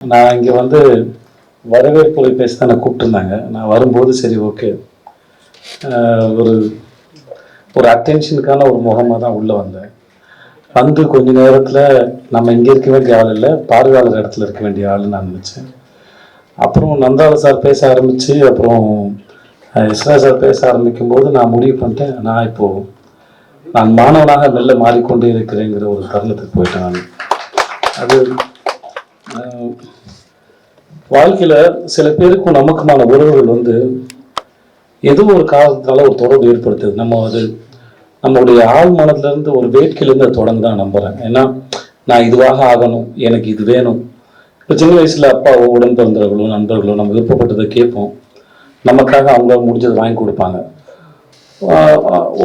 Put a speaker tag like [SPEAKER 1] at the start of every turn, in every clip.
[SPEAKER 1] நான் இங்கே வந்து வரவேற்புரை பேச தான் கூப்பிட்டுருந்தாங்க. நான் வரும்போது சரி ஓகே ஒரு ஒரு அட்டென்ஷனுக்கான ஒரு முகமாக தான் உள்ளே வந்தேன். வந்து கொஞ்ச நேரத்தில் நம்ம இங்கே இருக்க வேண்டிய ஆள் இல்லை, பார்வையாளர் இடத்துல இருக்க வேண்டிய ஆள்னு நான் நினச்சேன். அப்புறம் நந்தால சார் பேச ஆரம்பித்து அப்புறம் இஸ்ரா சார் பேச ஆரம்பிக்கும் போது நான் முடிவு பண்ணிட்டேன், நான் மாணவனாக மெல்ல மாறிக்கொண்டே இருக்கிறேங்கிற ஒரு தருணத்துக்கு போயிட்டேன். நான் அது வாழ்க்கையில் சில பேருக்கும் நமக்குமான உறவுகள் வந்து ஏதோ ஒரு காரணத்தினால ஒரு தொடர்பு ஏற்படுத்துது. நம்மளுடைய ஆள் மனதிலேருந்து ஒரு வேட்கையிலேருந்து அது தொடங்க தான் நம்புகிறேன். ஏன்னா நான் இதுவாக ஆகணும், எனக்கு இது வேணும். இப்போ சின்ன வயசில் அப்பாவோ உடன் பிறந்தவர்களோ நண்பர்களோ நம்ம விருப்பப்பட்டதை கேட்போம், நமக்காக அவங்களால முடிஞ்சதை வாங்கி கொடுப்பாங்க.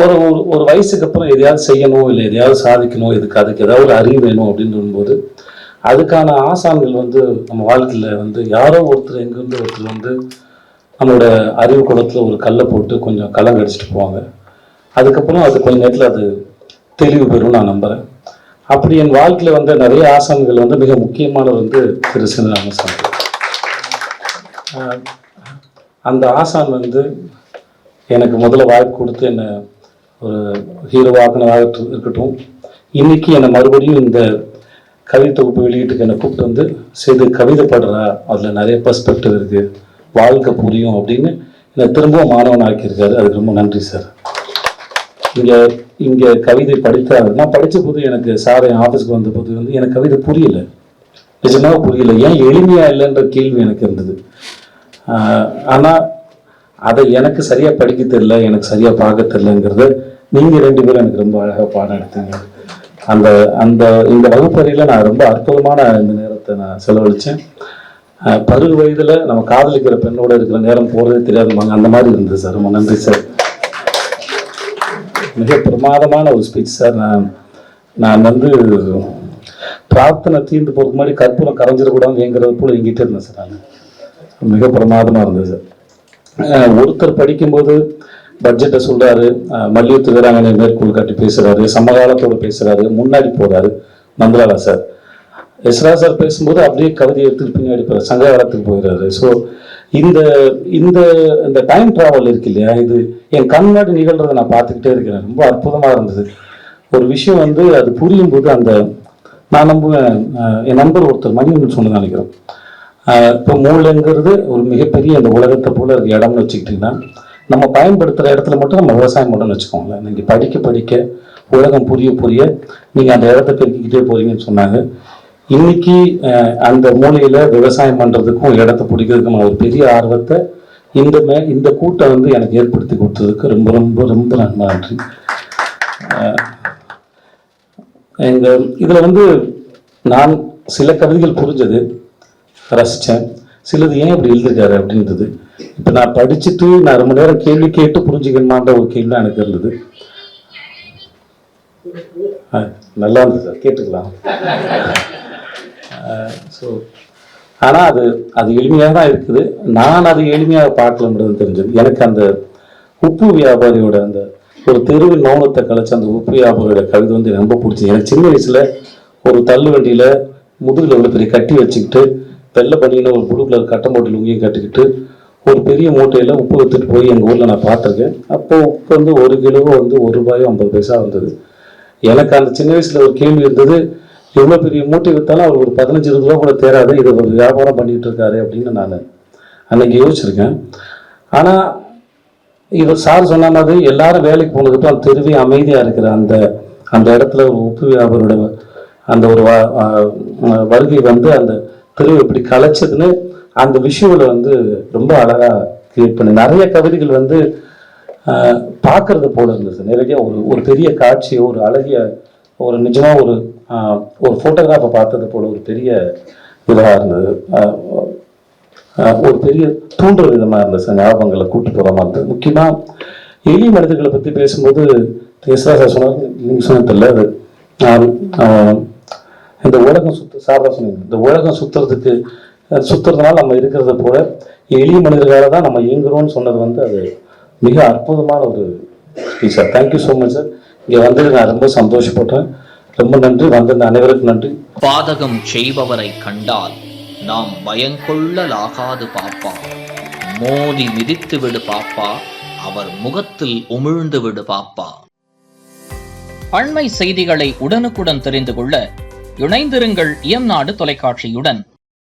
[SPEAKER 1] ஒரு ஒரு வயசுக்கு அப்புறம் எதையாவது செய்யணும், இல்லை எதையாவது சாதிக்கணும், அதுக்கு ஏதாவது ஒரு அறிவு வேணும் அப்படின்னு போது அதுக்கான ஆசான்கள் வந்து நம்ம வாழ்க்கையில் வந்து யாரோ ஒருத்தர் எங்கேருந்து ஒருத்தர் வந்து நம்மளோட அறிவு குளத்தில் ஒரு கல்லை போட்டு கொஞ்சம் களம் கடிச்சிட்டு போவாங்க. அதுக்கப்புறம் அது கொஞ்ச நேரத்தில் அது தெளிவு பெறும் நான் நம்புகிறேன். அப்படி என் வாழ்க்கையில் வந்து நிறைய ஆசான்கள் வந்து மிக முக்கியமானது வந்து திரு சிவராமசாமி. அந்த ஆசான் வந்து எனக்கு முதல்ல வாய்ப்பு கொடுத்து என்னை ஒரு ஹீரோவாக்குனதாக இருக்கட்டும், இன்னைக்கு என்னை மறுபடியும் இந்த கவிதை தொகுப்பு வெளியீட்டுக்கு என்னை கூப்பிட்டு வந்து செய்து கவிதை பாடுறா, அதில் நிறைய பெர்ஸ்பெக்டிவ் இருக்குது, வாழ்க்கை புரியும் அப்படின்னு என்னை திரும்பவும் மாணவன் ஆக்கியிருக்காரு. அதுக்கு ரொம்ப நன்றி சார். இங்கே கவிதை படித்தார். நான் படித்த போது எனக்கு சார் என் ஆஃபீஸ்க்கு வந்த போது வந்து எனக்கு கவிதை புரியலை, நிஜமாக புரியலை. ஏன் எளிமையாக இல்லைன்ற கேள்வி எனக்கு இருந்தது. ஆனால் அதை எனக்கு சரியாக படிக்க தெரியல, எனக்கு சரியாக பார்க்க தெரியலங்கிறத நீங்கள் ரெண்டு பேரும் எனக்கு ரொம்ப அழகாக பாடம் எடுத்தீங்க. இந்த வகுப்பறையில் நான் ரொம்ப அற்புதமான இந்த நேரத்தை நான் செலவழித்தேன். 10 வயதில் நம்ம காதலிக்கிற பெண்ணோட இருக்கிற நேரம் போகிறதே தெரியாதுமாங்க, அந்த மாதிரி இருந்தது சார். ரொம்ப நன்றி சார். மிக பிரமாதமான ஒரு ஸ்பீச் சார். நான் வந்து பிரார்த்தனை தீர்ந்து போகிறதுக்கு முன்னாடி கற்பூரம் கரைஞ்சிடக்கூடாதுங்கிறது போல எங்கிட்ட இருந்தேன் சார். நான் மிக பிரமாதமாக இருந்தது சார். ஒருத்தர் படிக்கும்போது பட்ஜெட்டை சொல்கிறாரு, மல்யுத்த வீராங்கனை மேற்கோள் காட்டி பேசுகிறாரு, சமகாலத்தோடு பேசுகிறாரு, முன்னாடி போகிறாரு நந்தலாலா சார். எஸ்ரா சார் பேசும்போது அப்படியே கவிதையை எடுத்துட்டு பின்னாடி போகிறார், சங்க காலத்துக்கு போயிடுறாரு. ஸோ இந்த இந்த இந்த டைம் ட்ராவல் இருக்கு இல்லையா, இது என் கண்ணாடி நிகழ்றதை நான் பார்த்துக்கிட்டே இருக்கிறேன். ரொம்ப அற்புதமாக இருந்தது. ஒரு விஷயம் வந்து அது புரியும் போது நான் நம்புவேன். என் நண்பர் ஒருத்தர் மணின்னு சொன்னதான் நினைக்கிறோம். இப்போ மூளைங்கிறது ஒரு மிகப்பெரிய அந்த உலகத்தை போல இடம்னு வச்சுக்கிட்டிங்கன்னா, நம்ம பயன்படுத்துகிற இடத்துல மட்டும் நம்ம விவசாயம் பண்ணணும்னு வச்சுக்கோங்களேன். நீங்கள் படிக்க உலகம் புரிய நீங்கள் அந்த இடத்த பெருக்கிக்கிட்டே போறீங்கன்னு சொன்னாங்க. இன்னைக்கு அந்த மூலையில் விவசாயம் பண்ணுறதுக்கும் இடத்த பிடிக்கிறதுக்கும் ஒரு பெரிய ஆர்வத்தை இந்த கூட்டம் வந்து எனக்கு ஏற்படுத்தி கொடுத்ததுக்கு ரொம்ப ரொம்ப ரொம்ப நன்றி. இதில் வந்து நான் சில கவிதைகள் புரிஞ்சது, ரசித்தேன். சிலது ஏன் இப்படி எழுதிருக்காரு அப்படின்றது. இப்போ நான் படிச்சுட்டு நான் ரொம்ப நேரம் கேள்வி கேட்டு புரிஞ்சுக்கணுமான்ற ஒரு கேள்வி எனக்கு இருந்தது. நல்லா இருந்தது சார், கேட்டுக்கலாம். ஸோ ஆனால் அது எளிமையாக தான் இருக்குது. நான் அது எளிமையாக பார்க்கலன்றது தெரிஞ்சது. எனக்கு அந்த உப்பு வியாபாரியோட அந்த ஒரு தெருவின் மௌனத்தை கலைச்ச அந்த உப்பு வியாபாரியோட கவிதை வந்து எனக்கு ரொம்ப பிடிச்சது. எனக்கு சின்ன வயசில் ஒரு தள்ளு வண்டியில் முதுகில் உள்ள பெரிய கட்டி வச்சுக்கிட்டு வெள்ளை பண்ணின ஒரு ப்ளூ கலர் கட்டம் போட்டு லுங்கியும் கட்டிக்கிட்டு ஒரு பெரிய மூட்டையில் உப்பு விற்றுட்டு போய் எங்கள் ஊரில் நான் பார்த்துருக்கேன். அப்போது உப்பு வந்து 1 கிலோ வந்து ₹1.50 வந்தது. எனக்கு அந்த சின்ன வயசில் ஒரு கேள்வி இருந்தது, எவ்வளோ பெரிய மூட்டை விற்றாலும் அவர் ஒரு 15-20 ரூபா கூட தேராது, இதை ஒரு வியாபாரம் பண்ணிகிட்டு இருக்காரு அப்படின்னு நான் அன்னைக்கு யோசிச்சிருக்கேன். ஆனால் இவர் சார் சொன்ன மாதிரி எல்லாரும் வேலைக்கு போனதுக்கு அந்த தெருவே அமைதியாக இருக்கிற அந்த இடத்துல ஒரு உப்பு வியாபாரோட அந்த ஒரு வருகை வந்து அந்த தெருவு எப்படி கலைச்சதுன்னு அந்த விஷுவலை வந்து ரொம்ப அழகாக கிரியேட் பண்ணி நிறைய கவிதைகள் வந்து பார்க்கறது போல இருந்தது. நிறைய ஒரு பெரிய காட்சி, ஒரு அழகிய ஒரு நிஜமாக ஒரு ஃபோட்டோகிராஃபை பார்த்தது போல ஒரு பெரிய இதாக இருந்தது. ஒரு பெரிய தூண்டுற விதமாக இருந்தது சார். ஞாபகங்களை கூட்டு போகிற மாதிரி இருந்தது. முக்கியமாக எளிய மனிதர்களை பற்றி பேசும்போது சார் சொன்னார், நீங்கள் சொன்னதில்லை அது இந்த உலகம் சாரதா சொன்னீங்க, இந்த உலகம் சுற்றுறதுனால நம்ம இருக்கிறத போல எளிய மனிதர்களால் தான் நம்ம இயங்குறோம்னு சொன்னது வந்து அது மிக அற்புதமான ஒரு speech sir. Thank you so much sir. இங்கே வந்து நான் ரொம்ப சந்தோஷப்பட்டேன். ரொம்ப நன்றி. வந்த அனைவருக்கும் நன்றி.
[SPEAKER 2] பாதகம் செய்பவரை கண்டால் நாம் பயங்கொள்ளலாகாது பாப்பா. மோதி மிதித்து விடு பாப்பா, அவர் முகத்தில் உமிழ்ந்து விடு பாப்பா. அண்மை செய்திகளை உடனுக்குடன் தெரிந்து கொள்ள இணைந்திருங்கள் இயம்நாடு தொலைக்காட்சியுடன்.